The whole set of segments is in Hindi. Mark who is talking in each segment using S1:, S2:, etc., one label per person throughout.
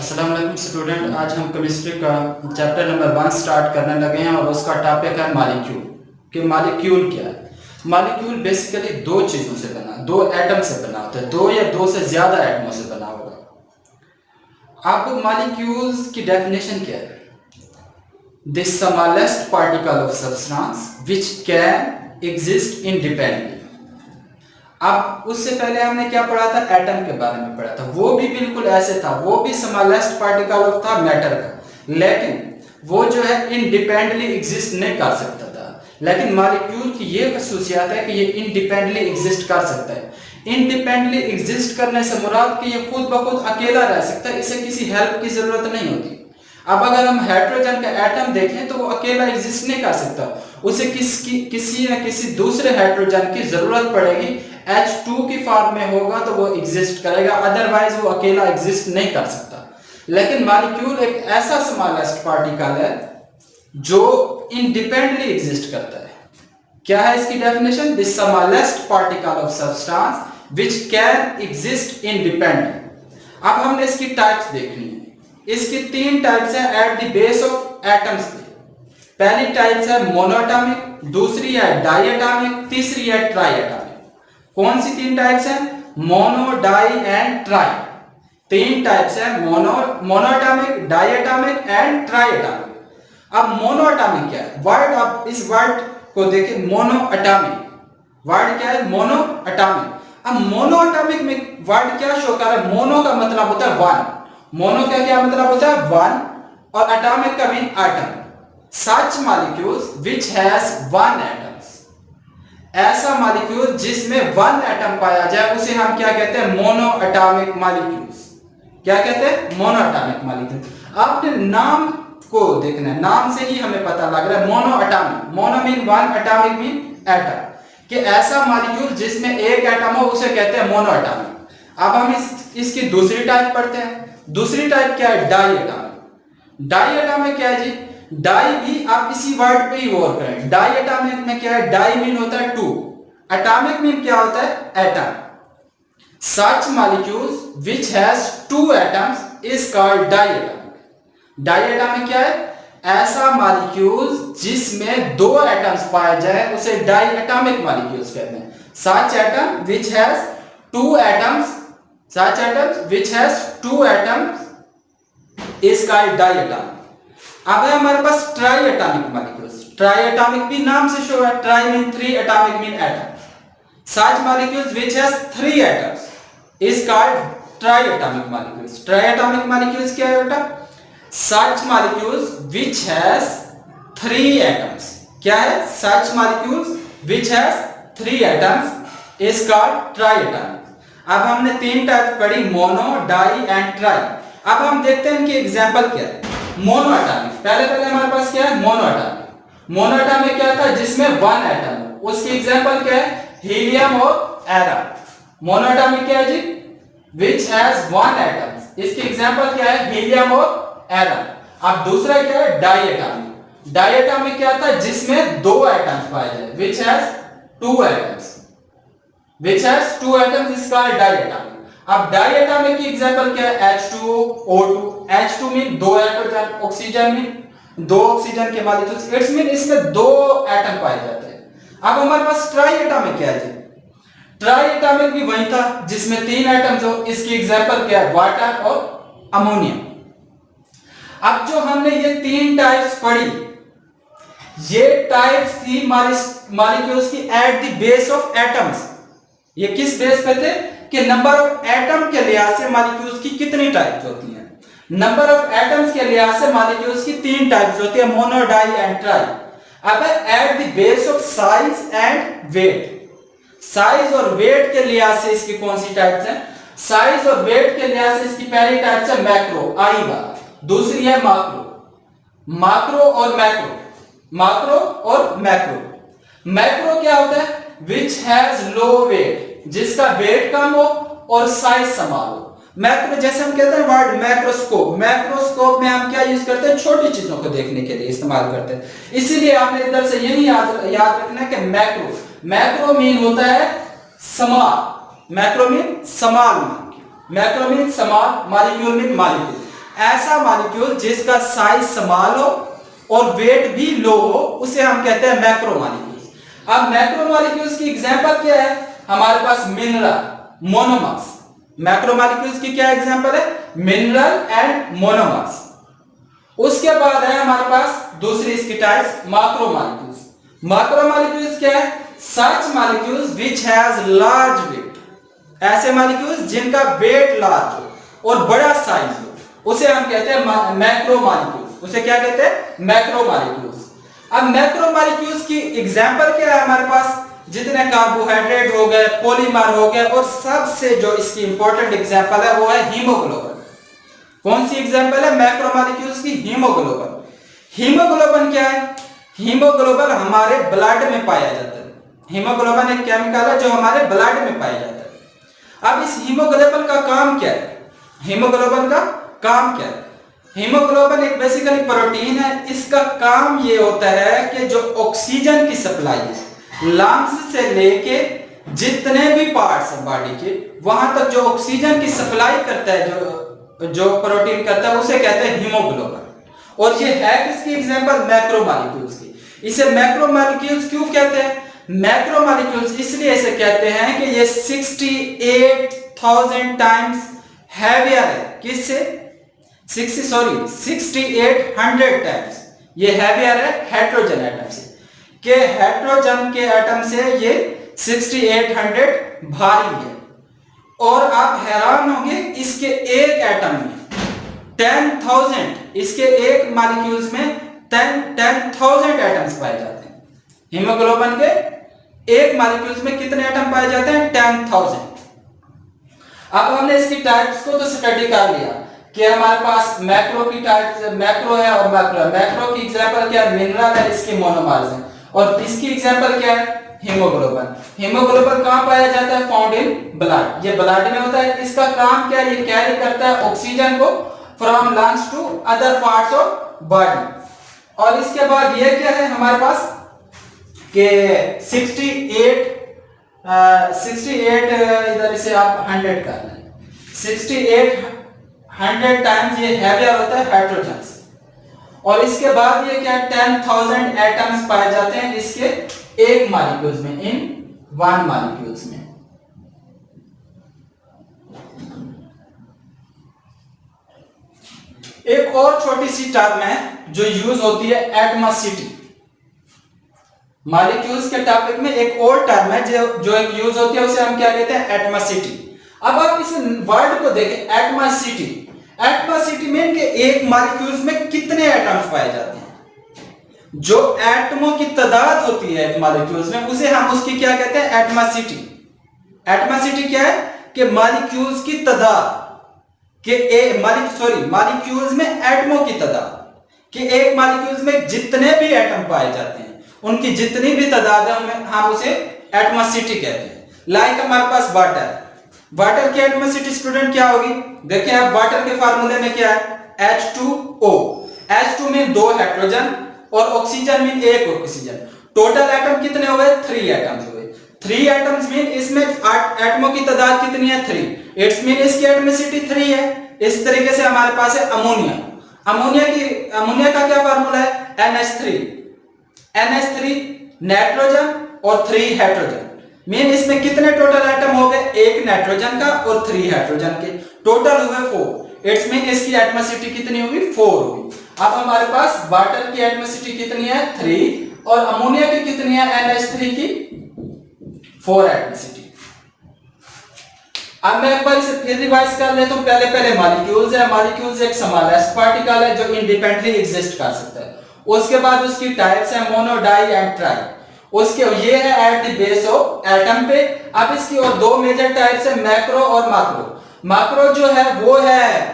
S1: अस्सलाम वालेकुम स्टूडेंट। आज हम केमिस्ट्री का चैप्टर नंबर 1 स्टार्ट करने लगे हैं और उसका टॉपिक है मॉलिक्यूल। कि मॉलिक्यूल क्या है? मॉलिक्यूल बेसिकली दो चीज़ों से बना, दो एटम से बना होता है, दो या दो से ज़्यादा एटमों से बना होगा। अब मॉलिक्यूल्स की डेफिनेशन क्या है? The smallest particle of substance which can exist independently. अब उससे पहले हमने क्या पढ़ा था? एटम के बारे में पढ़ा था। वो भी बिल्कुल ऐसे था, वो भी स्मॉलेस्ट पार्टिकल ऑफ था मैटर का, लेकिन वो जो है इंडिपेंडेंटली एग्जिस्ट नहीं कर सकता था। लेकिन मॉलिक्यूल की ये खसूसियात है कि ये इंडिपेंडेंटली एग्जिस्ट कर सकता है। इंडिपेंडेंटली एग्जिस्ट करने से मुराद कि ये खुद ब खुद अकेला रह सकता है, इसे किसी हेल्प की जरूरत नहीं होती। अब अगर हम हाइड्रोजन का एटम देखें तो वो अकेला एग्जिस्ट नहीं कर सकता, उसे किसी न किसी दूसरे हाइड्रोजन की जरूरत पड़ेगी। H2 की फॉर्म में होगा तो वो एग्जिस्ट करेगा, अदरवाइज वो अकेला एग्जिस्ट नहीं कर सकता। लेकिन मॉलिक्यूल एक ऐसा स्मॉलेस्ट पार्टिकल है जो इंडिपेंडेंटली एग्जिस्ट करता है। क्या है इसकी definition? The smallest particle of substance which can exist independently. अब हमने इसकी टाइप्स देखनी है। इसकी तीन टाइप्स हैं eight the base of atoms. पहली टाइप्स है मोनोएटॉमिक, दूसरी है डाइएटॉमिक, तीसरी है ट्राइएटॉमिक। कौन सी तीन टाइप्स हैं? Mono, di and tri. तीन टाइप्स हैं, मोनोएटॉमिक, डाइएटॉमिक एंड ट्राइएटॉमिक। अब मोनोएटॉमिक क्या है? वर्ड, आप इस वर्ड को देखें, मोनोएटॉमिक वर्ड क्या है? मोनोएटॉमिक। अब मोनोएटॉमिक में वर्ड क्या शो कर रहा है? मोनो का मतलब होता है वन। मोनो का क्या मतलब होता है? वन। और एटॉमिक का mean atom. Such molecules which has one atoms. ऐसा मॉलिक्यूल जिसमें वन एटम पाया जाए उसे हम क्या कहते हैं? Monoatomic molecules. क्या कहते हैं? Monoatomic molecule. आपने नाम को देखना है, नाम से ही हमें पता लग रहा है monoatomic. Mono mean one, atomic mean atom. कि ऐसा मॉलिक्यूल जिसमें एक एटम हो उसे कहते हैं मोनोएटॉमिक। अब हम इसकी दूसरी टाइप पढ़ते हैं। दूसरी टाइप क्या है? डाइएटॉमिक। डाइएटॉमिक क्या है जी? डाई भी आप इसी वर्ड पे ही गौर करें। डाइएटॉमिक में क्या है? डाई मीन होता है टू, एटॉमिक मीन क्या होता है? Atom. Such molecules which has two atoms is called diatomic. Diatomic क्या है? ऐसा मॉलिक्यूल्स जिसमें दो एटम्स पाए जाए उसे डाइएटॉमिक मॉलिक्यूल्स कहते हैं। Such atom which has two atoms, such atoms which has two atoms is called diatomic. अब है हमारे पास ट्राइएटॉमिक मॉलिक्यूल्स। ट्राइएटॉमिक भी नाम से शो है, try mean three, atomic mean atom. such molecules which has three atoms is called triatomic molecules. Triatomic molecules क्या है बेटा? such molecules which has three atoms. क्या है? such molecules which has three atoms is called triatomic. अब हमने तीन टाइप पढ़ी, मोनो, डाई एंड ट्राई। अब हम देखते हैं इनकी एग्जांपल क्या है। मोनोएटॉमिक, पहले हमारे पास क्या है? मोनोएटॉमिक। मोनोएटॉमिक क्या था? जिसमें वन एटम हो। उसकी एग्जांपल क्या है? हीलियम और एरम। मोनोएटॉमिक क्या है जी? Which has one atom. इसकी एग्जांपल क्या है? हीलियम और एरम। अब दूसरा क्या है? डाइएटॉमिक। डाइएटॉमिक क्या था? जिसमें दो एटम्स पाए जाए, which has two atoms. which has two atoms is called diatomic. अब diatomic की एग्जांपल क्या है? H2O, O2। H2 मीन दो हाइड्रोजन, ऑक्सीजन मीन दो ऑक्सीजन के मॉलिक्यूल्स। इट्स मीन इसमें दो एटम पाए जाते हैं। अब हमारे पास ट्राइएटॉमिक क्या है? ट्राइएटॉमिक भी वही था जिसमें तीन एटम्स हो। इसकी एग्जांपल क्या है? वाटर और अमोनिया। अब जो हमने ये तीन टाइप्स पढ़ी, ये टाइप्स थी मॉलिक्यूल्स की eight the base of atoms. ये किस बेस पे थे? कि नंबर ऑफ एटम के लिहाज से मॉलिक्यूल्स की कितनी टाइप्स होती हैं। नंबर ऑफ एटम्स के लिहाज से मॉलिक्यूल्स की तीन टाइप्स होती है, मोनो, डाई एंड ट्राई। अब at the base of size and weight. Size और वेट के लिहाज से इसकी कौन सी टाइप्स हैं? साइज और वेट के लिहाज से इसकी पहली टाइप है मैक्रो, आई वाला। दूसरी है माक्रो। माक्रो और मैक्रो। माक्रो और मैक्रो। मैक्रो क्या होता है? Which has low weight, जिसका वेट कम हो और साइज स्मॉल हो। मैक्रो जैसे हम कहते हैं वर्ड मैक्रोस्कोप। मैक्रोस्कोप में हम क्या यूज करते हैं? छोटी चीजों को देखने के लिए इस्तेमाल करते हैं। इसीलिए आपने इधर से यही याद रखना है कि मैक्रो, मैक्रो मीन होता है small. Macro mean small, macro mean small, molecule mean molecule. ऐसा मॉलिक्यूल जिसका साइज स्मॉल हो और वेट भी लो हो उसे हम कहते हैं मैक्रो मॉलिक्यूल्स। अब मैक्रो मॉलिक्यूल्स की एग्जांपल क्या है? हमारे पास मिनरल, मोनोमर्स। मैक्रो मॉलिक्यूल्स की क्या एग्जांपल है? Mineral and monomers. उसके बाद है हमारे पास दूसरी इसकी types macro molecules. Macro molecules क्या है? Such molecules which has large weight, ऐसे मॉलिक्यूल्स जिनका वेट लार्ज हो और बड़ा साइज हो उसे हम कहते हैं मैक्रो मॉलिक्यूल्स। उसे क्या कहते हैं? Macro molecules. अब मैक्रो मॉलिक्यूल्स की एग्जांपल क्या है हमारे पास? जितने कार्बोहाइड्रेट हो गए, पॉलीमर हो गए, और सबसे जो इसकी इंपॉर्टेंट एग्जांपल है वो है हीमोग्लोबिन। कौन सी एग्जांपल है मैक्रो मॉलिक्यूल्स की? हीमोग्लोबिन। हीमोग्लोबिन क्या है? हीमोग्लोबिन हमारे ब्लड में पाया जाता है। हीमोग्लोबिन एक केमिकल है जो हमारे ब्लड में पाया जाता है। अब इस हीमोग्लोबिन का काम क्या है? हीमोग्लोबिन का काम क्या है? हीमोग्लोबिन एक बेसिकली प्रोटीन है। इसका काम ये होता है कि जो ऑक्सीजन की सप्लाई है लंग्स से लेके जितने भी पार्ट्स हैं बॉडी के, वहां तक जो ऑक्सीजन की सप्लाई करता है, जो प्रोटीन करता है, उसे कहते हैं हीमोग्लोबिन। और ये है किसकी एग्जांपल? मैक्रो मॉलिक्यूल्स की। इसे मैक्रो मॉलिक्यूल्स क्यों कहते हैं? मैक्रो मॉलिक्यूल्स इसलिए इसे कहते हैं कि ये 68,000 टाइम्स हैवियर है। किससे? 6800 टाइम्स ये हैवियर है हेड्रोजन एटम से। के हेड्रोजन के एटम से ये 6800 भारी है। और आप हैरान होंगे, इसके एक एटम में 10,000, इसके एक मॉलिक्यूल्स में 10,000 एटम्स पाए जाते हैं। हीमोग्लोबिन के एक मॉलिक्यूल्स में कितने एटम पाए जाते हैं? 10,000। अब हमने इसकी टाइप्स को तो स्टडी कर लिया कि हमारे पास मैक्रो की टाइप्स, मैक्रो है और मैक्रो। मैक्रो की एग्जांपल क्या है? मिनरल है, इसकी मोनोमर्स है। और इसकी एग्जांपल क्या है? हीमोग्लोबिन। हीमोग्लोबिन कहां पाया जाता है? Found in blood. ये ब्लड में होता है। इसका काम क्या है? ये कैरी करता है ऑक्सीजन को from lungs to other parts of body. और इसके बाद ये क्या है हमारे पास कि 68 इधर इसे आप 100 कर लें। 6800 टाइम्स ये हैवियर होता है हाइड्रोजन से। और इसके बाद ये क्या? 10,000 एटम्स पाए जाते हैं इसके एक मॉलिक्यूल्स में, इन वन मॉलिक्यूल्स में। एक और छोटी सी टर्म है जो यूज होती है, एटमॉसिटी। मॉलिक्यूल्स के टॉपिक में एक और टर्म है जो एक यूज होती है, उसे हम क्या कहते हैं? एटमॉसिटी। अब आप इस वर्ड को देखें, एटमॉसिटी। एटमॉसिटी मीन के एक मॉलिक्यूल्स में कितने एटम्स पाए जाते हैं। जो एटमों की तादाद होती है मॉलिक्यूल्स में, उसे हम उसकी क्या कहते हैं? एटमॉसिटी। एटमॉसिटी क्या है? कि मॉलिक्यूल्स की तादाद के मॉलिक्यूल्स में एटमों की तादाद, कि एक मॉलिक्यूल्स में जितने भी एटम पाए जाते हैं उनकी जितनी भी तादाद है हम उसे एटमॉसिटी कहते हैं। लाइक हमारे पास वाटर। वाटर की एटमॉसिटी स्टूडेंट क्या होगी? देखिए आप, वाटर के फार्मूले में क्या है? H2O। H2 मीन 2 हाइड्रोजन और oxygen mean 1 oxygen. Total atom कितने हो गए? 3 एटम्स हो गए। 3 एटम्स मीन इसमें एटमों की तादाद कितनी है? 3। इट्स मीन इसकी एटमॉसिटी 3 है। इस तरीके से हमारे पास है अमोनिया। अमोनिया का क्या फार्मूला है? NH3 नाइट्रोजन और 3 हाइड्रोजन। मीन इसमें कितने टोटल एटम हो गए? 1 नाइट्रोजन का और 3 हाइड्रोजन के, टोटल हुए 4। इट्स मीन इसकी एटमॉसिटी कितनी होगी? 4 होगी। अब हमारे पास वाटर की एटमॉसिटी कितनी है? 3। और अमोनिया की कितनी है? NH3 की 4 एटमॉसिटी। अब मैं एक बार इसे फिर रिवाइज कर लेता हूं। पहले मॉलिक्यूल्स है। मॉलिक्यूल्स एक स्मॉलेस्ट पार्टिकल है जो इंडिपेंडेंटली एग्जिस्ट कर सकता है। उसके बाद उसकी टाइप्स है मोनो, डाई एंड ट्राई। उसके ये है eight the base of atom पे। अब इसकी और 2 मेजर टाइप्स है, मैक्रो और माक्रो। माक्रो जो है वो है,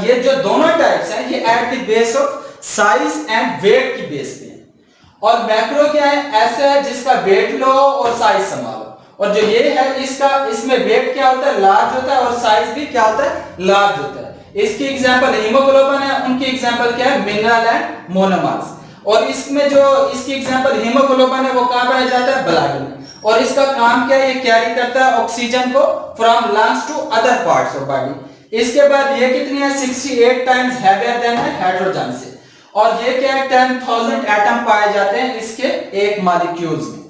S1: ये जो दोनों टाइप्स हैं ये at the base of size and weight की बेस पे है। और मैक्रो क्या है? ऐसा है जिसका वेट लो और साइज स्मॉल। और जो ये है इसमें वेट क्या होता है? लार्ज होता है। और साइज भी क्या होता है? लार्ज होता है। इसकी एग्जांपल हीमोग्लोबिन है, उनकी एग्जांपल क्या है? Mineral and monomers. और इसमें जो इसकी एग्जांपल हीमोग्लोबिन है वो कहां पाया जाता है? ब्लड में। और इसका काम क्या है? ये कैरी करता है ऑक्सीजन को from lungs to other parts of body. इसके बाद ये कितनी है 68 टाइम्स हैवियर देन है हाइड्रोजन से, और ये क्या है 10,000 एटम पाए जाते हैं इसके एक मॉलिक्यूल्स में।